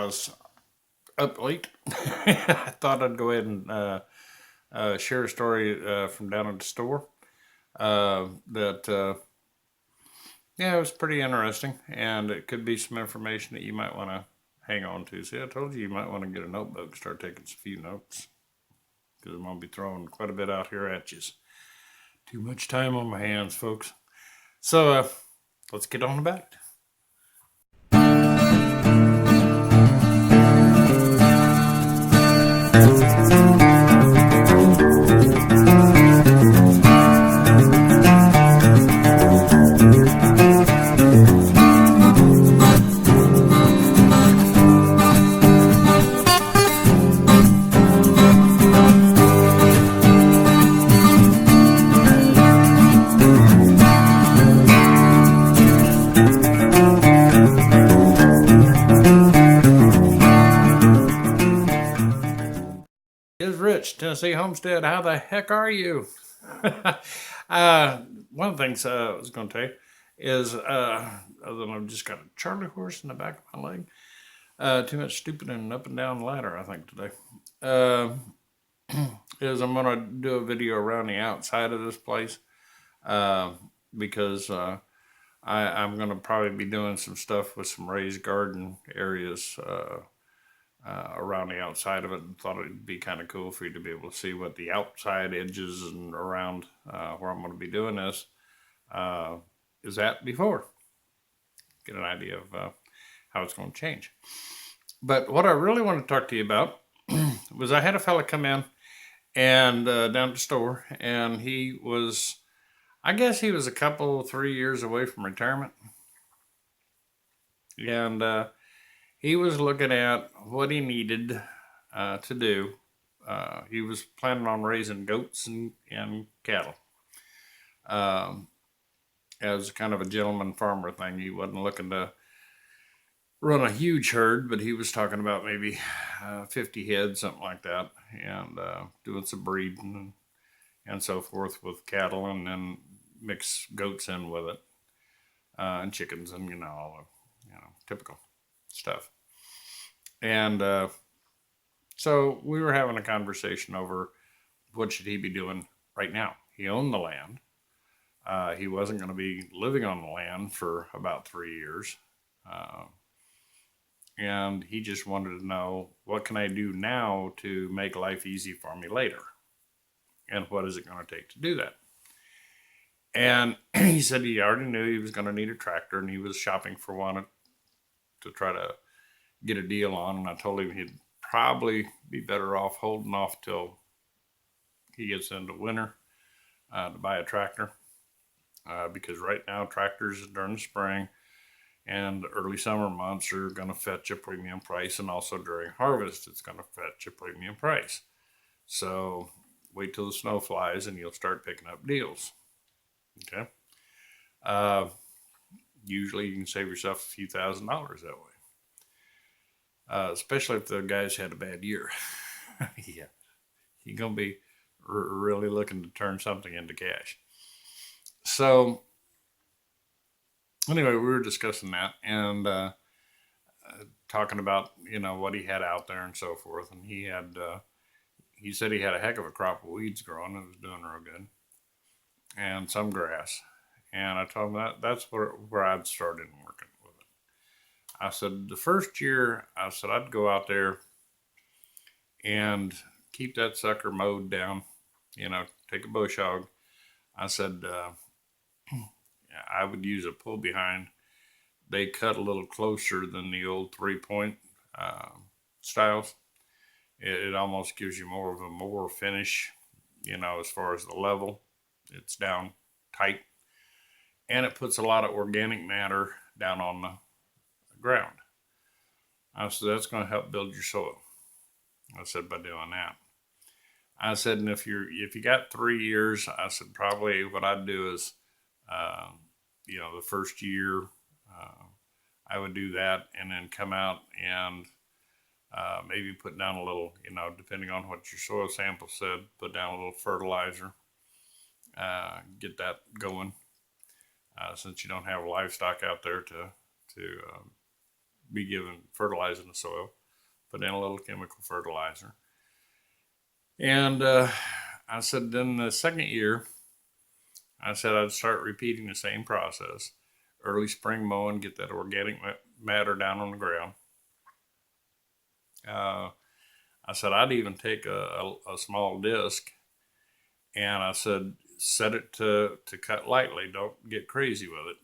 I was up late. I thought I'd go ahead and share a story from down at the store that, yeah, it was pretty interesting, and it could be some information that you might want to hang on to. See, I told you might want to get a notebook and start taking a few notes because I'm going to be throwing quite a bit out here at you. Too much time on my hands, folks. So let's get on about it. Is Rich, Tennessee Homestead. How the heck are you? One of the things I was going to tell you is, other than I've just got a Charlie horse in the back of my leg, too much stupid and up and down the ladder, I think, today. Uh, is I'm going to do a video around the outside of this place uh, because I'm going to probably be doing some stuff with some raised garden areas around the outside of it, and thought it'd be kind of cool for you to be able to see what the outside edges and around where I'm going to be doing this uh, is at before. Get an idea of how it's going to change. But what I really want to talk to you about was I had a fella come in and down at the store, and he was, I guess he was a couple, 3 years away from retirement, and he was looking at what he needed to do. He was planning on raising goats and cattle um, as kind of a gentleman farmer thing. He wasn't looking to run a huge herd, but he was talking about maybe 50 head, something like that, and doing some breeding and so forth with cattle, and then mix goats in with it and chickens, and all the typical stuff. And so we were having a conversation over what should he be doing right now. He owned the land. He wasn't going to be living on the land for about 3 years. Uh, and he just wanted to know, what can I do now to make life easy for me later? And what is it going to take to do that? And he said he already knew he was going to need a tractor, and he was shopping for one to try to get a deal on. And I told him he'd probably be better off holding off till he gets into winter to buy a tractor, because right now tractors during the spring and the early summer months are going to fetch a premium price, and also during harvest it's going to fetch a premium price. So wait till the snow flies and you'll start picking up deals. Okay. uh, Usually you can save yourself a few $1,000s that way, especially if the guy's had a bad year. Yeah, you're going to be really looking to turn something into cash. So anyway, we were discussing that, and talking about what he had out there and so forth. And he said he had a heck of a crop of weeds growing and was doing real good, and some grass. And I told him that's where I'd started working with it. I said the first year, I said I'd go out there and keep that sucker mowed down. Take a bush hog. I said I would use a pull behind. They cut a little closer than the old 3 point uh, styles. It almost gives you more of a more finish, as far as the level. It's down tight, and it puts a lot of organic matter down on the ground. I said that's going to help build your soil. I said by doing that. I said, and if you got 3 years, I said probably what I'd do is, uh, the first year, uh, I would do that, and then come out and maybe put down a little, depending on what your soil sample said, put down a little fertilizer, get that going, since you don't have livestock out there to be given fertilizing the soil, put in a little chemical fertilizer. And I said, then the second year, I said I'd start repeating the same process. Early spring mowing, get that organic matter down on the ground. I said I'd even take a small disc, and I said set it to cut lightly. Don't get crazy with it,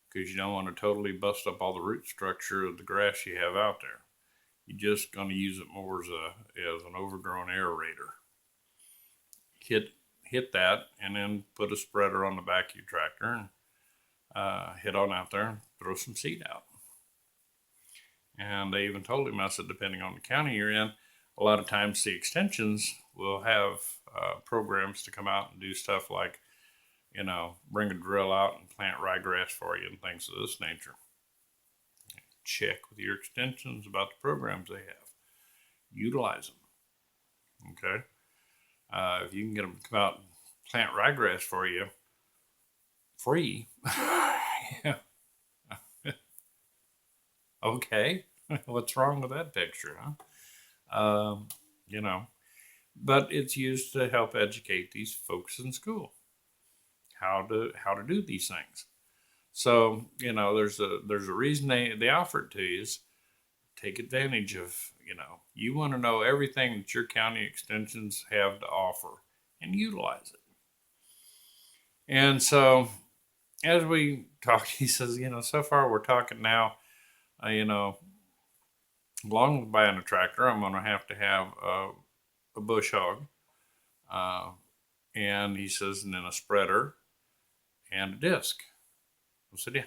because you don't want to totally bust up all the root structure of the grass you have out there. You're just going to use it more as an overgrown aerator. Hit that, and then put a spreader on the back of your tractor and hit on out there and throw some seed out. And they even told him, I said, depending on the county you're in, a lot of times the extensions will have programs to come out and do stuff like, bring a drill out and plant ryegrass for you and things of this nature. Check with your extensions about the programs they have. Utilize them. Okay. If you can get them to come out and plant ryegrass for you free, yeah. Okay. What's wrong with that picture, huh? But it's used to help educate these folks in school how to do these things. So, there's a reason they offer it to you. Is take advantage of, you want to know everything that your county extensions have to offer and utilize it. And so as we talked, he says, so far we're talking now, along with buying a tractor, I'm going to have a bush hog. And he says, and then a spreader and a disc. I said, yeah.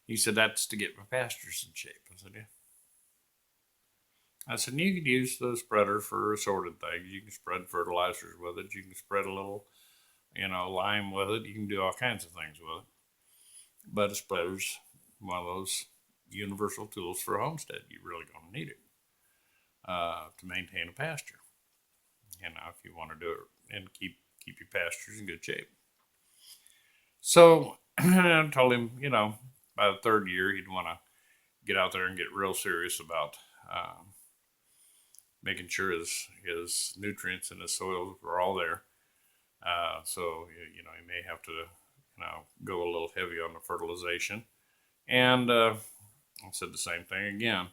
He said, that's to get my pastures in shape. I said, yeah. I said, you could use the spreader for assorted things. You can spread fertilizers with it. You can spread a little, lime with it. You can do all kinds of things with it. But a spreader's one of those universal tools for a homestead. You're really going to need it to maintain a pasture. If you want to do it and keep your pastures in good shape. So I told him, by the third year, he'd want to get out there and get real serious about making sure his nutrients in his soil were all there. So, he may have to, go a little heavy on the fertilization. And I said the same thing again.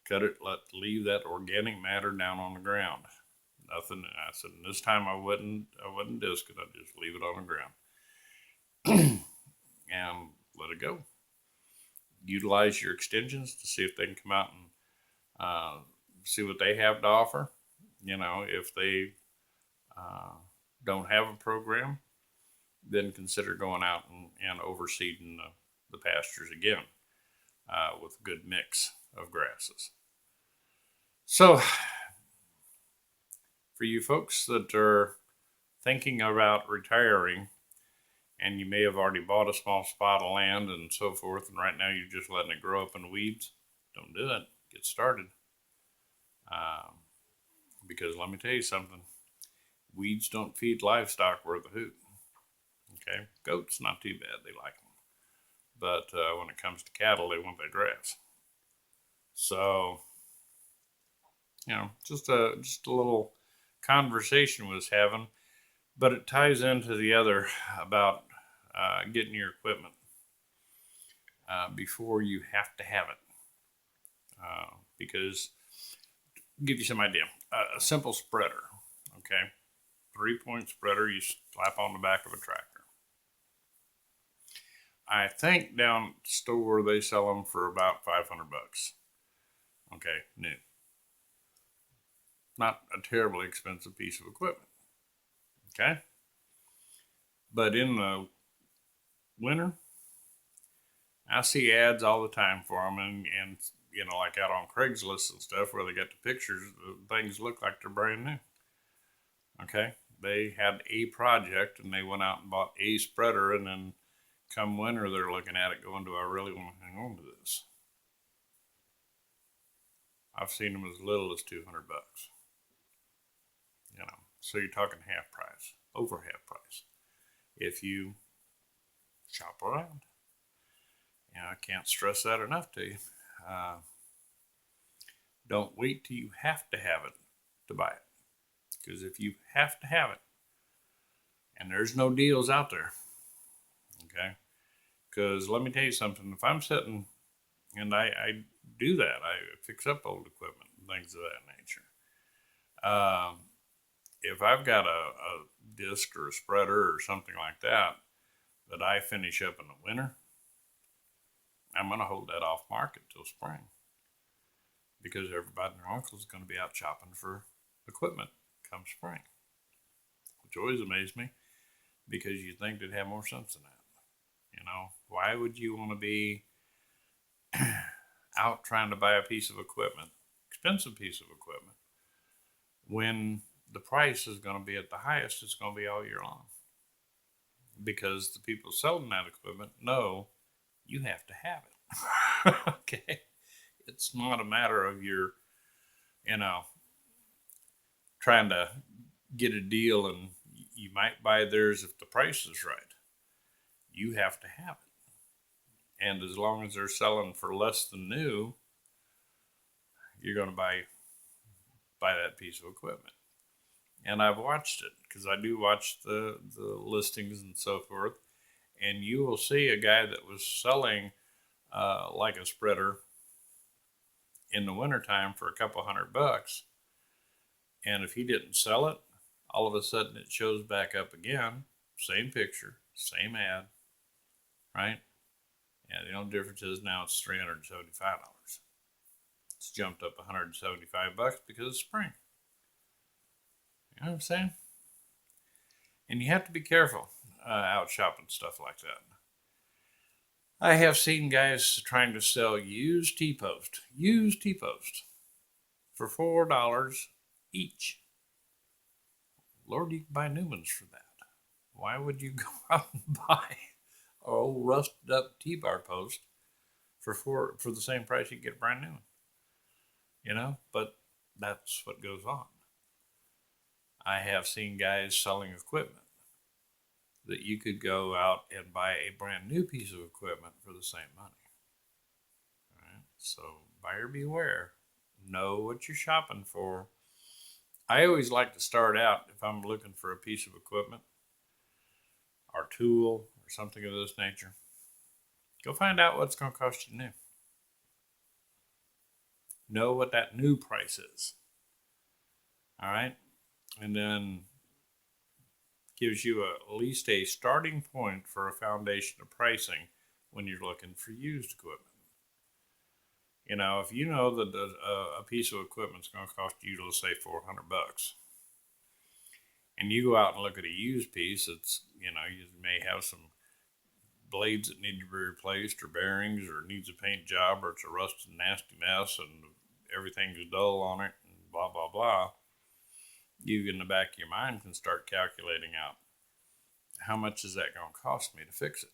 Cut it, leave that organic matter down on the ground. Nothing. I said, this time I wouldn't disc it. I'd just leave it on the ground and let it go. Utilize your extensions to see if they can come out and see what they have to offer. If they don't have a program, then consider going out and overseeding the pastures again with a good mix of grasses. So, for you folks that are thinking about retiring, and you may have already bought a small spot of land and so forth, and right now you're just letting it grow up in weeds, don't do it. Get started. Because let me tell you something, weeds don't feed livestock worth a hoot. Okay, goats not too bad, they like them, but when it comes to cattle, they want that grass. So, just a little conversation was having, but it ties into the other about getting your equipment before you have to have it, because I'll give you some idea. A simple spreader, okay, 3-point spreader you slap on the back of a tractor. I think down at the store they sell them for about $500. Okay, new. Not a terribly expensive piece of equipment. Okay? But in the winter, I see ads all the time for them, and like out on Craigslist and stuff where they got the pictures, things look like they're brand new. Okay? They had a project and they went out and bought a spreader, and then come winter they're looking at it going, do I really want to hang on to this? I've seen them as little as $200. So you're talking half price, over half price, if you shop around. I can't stress that enough to you. Uh, don't wait till you have to have it to buy it. Because if you have to have it, and there's no deals out there, okay? Because let me tell you something. If I'm sitting, and I do that, I fix up old equipment and things of that nature. Um, if I've got a disc or a spreader or something like that that I finish up in the winter, I'm going to hold that off market till spring because everybody and their uncle is going to be out shopping for equipment come spring, which always amazed me because you think they'd have more sense than that. Why would you want to be out trying to buy a piece of equipment, expensive piece of equipment, when the price is going to be at the highest it's going to be all year long? Because the people selling that equipment know you have to have it. Okay? It's not a matter of your, you know, trying to get a deal and you might buy theirs if the price is right. You have to have it. And as long as they're selling for less than new, you're going to buy that piece of equipment. And I've watched it because I do watch the listings and so forth. And you will see a guy that was selling like a spreader in the wintertime for a couple $100. And if he didn't sell it, all of a sudden it shows back up again. Same picture, same ad, right? Yeah, the only difference is now it's $375. It's jumped up $175 because it's spring. You know what I'm saying? And you have to be careful out shopping stuff like that. I have seen guys trying to sell used T-post for $4 each. Lord, you can buy new ones for that. Why would you go out and buy an old rusted up T-bar post for the same price you can get a brand new one? But that's what goes on. I have seen guys selling equipment that you could go out and buy a brand new piece of equipment for the same money. All right? So buyer beware. Know what you're shopping for. I always like to start out, if I'm looking for a piece of equipment or tool or something of this nature, go find out what it's going to cost you new. Know what that new price is. All right? And then gives you at least a starting point for a foundation of pricing when you're looking for used equipment. If you know that a piece of equipment is going to cost you, let's say, $400, and you go out and look at a used piece, you may have some blades that need to be replaced or bearings or needs a paint job or it's a rusted nasty mess and everything's dull on it and blah, blah, blah. You in the back of your mind can start calculating out how much is that going to cost me to fix it?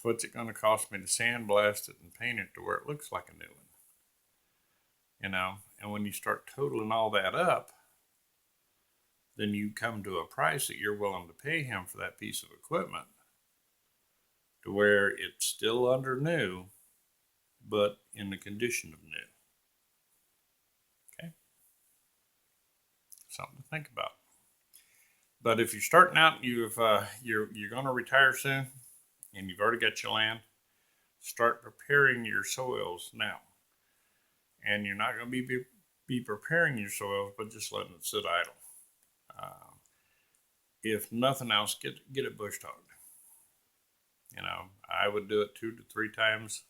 What's it going to cost me to sandblast it and paint it to where it looks like a new one? And when you start totaling all that up, then you come to a price that you're willing to pay him for that piece of equipment to where it's still under new, but in the condition of new. Okay? Something to think about. But if you're starting out and you're going to retire soon and you've already got your land, start preparing your soils now. And you're not going to be preparing your soils, but just letting it sit idle. If nothing else, get it bush hogged. I would do it 2 to 3 times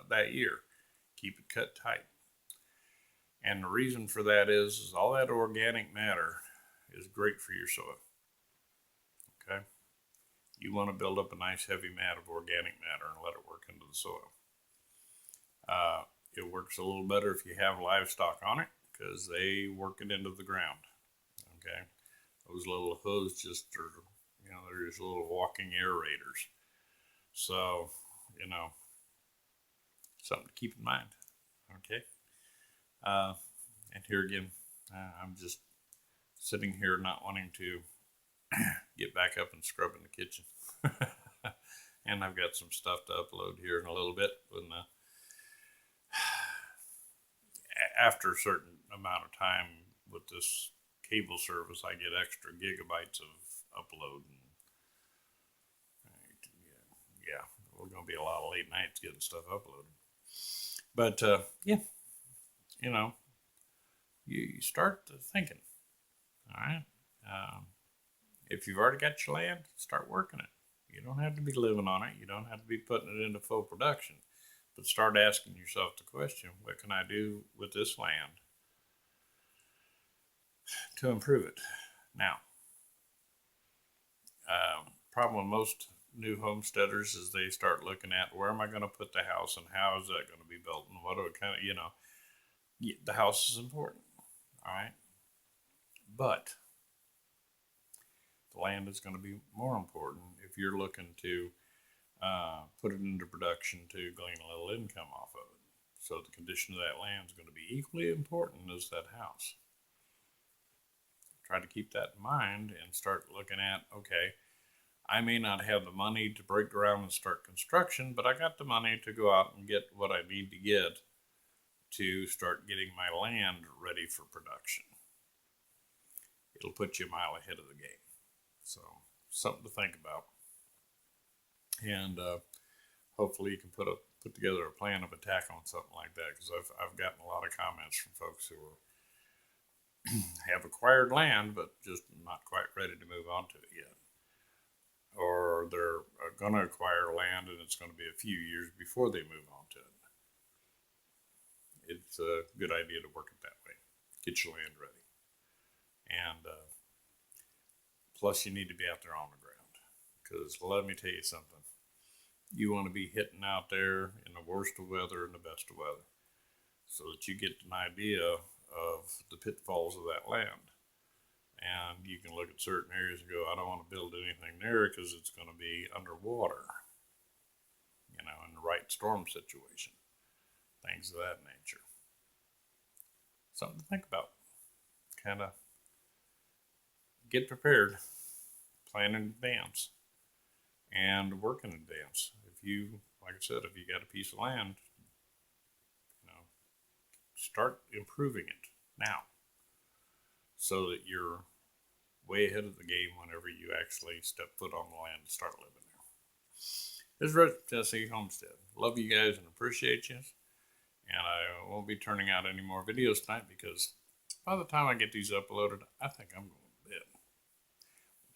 that year. Keep it cut tight. And the reason for that is all that organic matter is great for your soil. Okay? You want to build up a nice heavy mat of organic matter and let it work into the soil. It works a little better if you have livestock on it because they work it into the ground. Okay? Those little hooves just are, they're just little walking aerators. So, something to keep in mind. Okay? And here again, I'm just sitting here not wanting to get back up and scrub in the kitchen. And I've got some stuff to upload here in a little bit. When after a certain amount of time with this cable service, I get extra gigabytes of upload. And yeah, we're going to be a lot of late nights getting stuff uploaded. But yeah, you know, you start thinking, all right. If you've already got your land, start working it. You don't have to be living on it. You don't have to be putting it into full production. But start asking yourself the question, what can I do with this land to improve it? Now, problem with most new homesteaders is they start looking at where am I going to put the house and how is that going to be built and what do it kind of, the house is important. All right. But the land is going to be more important if you're looking to put it into production to glean a little income off of it. So the condition of that land is going to be equally important as that house. Try to keep that in mind and start looking at, okay, I may not have the money to break ground and start construction, but I got the money to go out and get what I need to get to start getting my land ready for production. It'll put you a mile ahead of the game. So something to think about. And hopefully you can put together a plan of attack on something like that, because I've gotten a lot of comments from folks who have acquired land but just not quite ready to move on to it yet, or they're going to acquire land and it's going to be a few years before they move on to it. It's a good idea to work it that way. Get your land ready, and plus you need to be out there on the ground, because let me tell you something. You want to be hitting out there in the worst of weather and the best of weather, so that you get an idea of the pitfalls of that land. And you can look at certain areas and go, I don't want to build anything there because it's going to be underwater, in the right storm situation, things of that nature. Something to think about. Kind of get prepared, plan in advance, and work in advance. If you, like I said, if you got a piece of land, start improving it now, so that you're way ahead of the game whenever you actually step foot on the land and start living there. This is Rich Tennessee Homestead. Love you guys and appreciate you. And I won't be turning out any more videos tonight, because by the time I get these uploaded, I think I'm going to bed.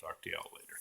Talk to y'all later.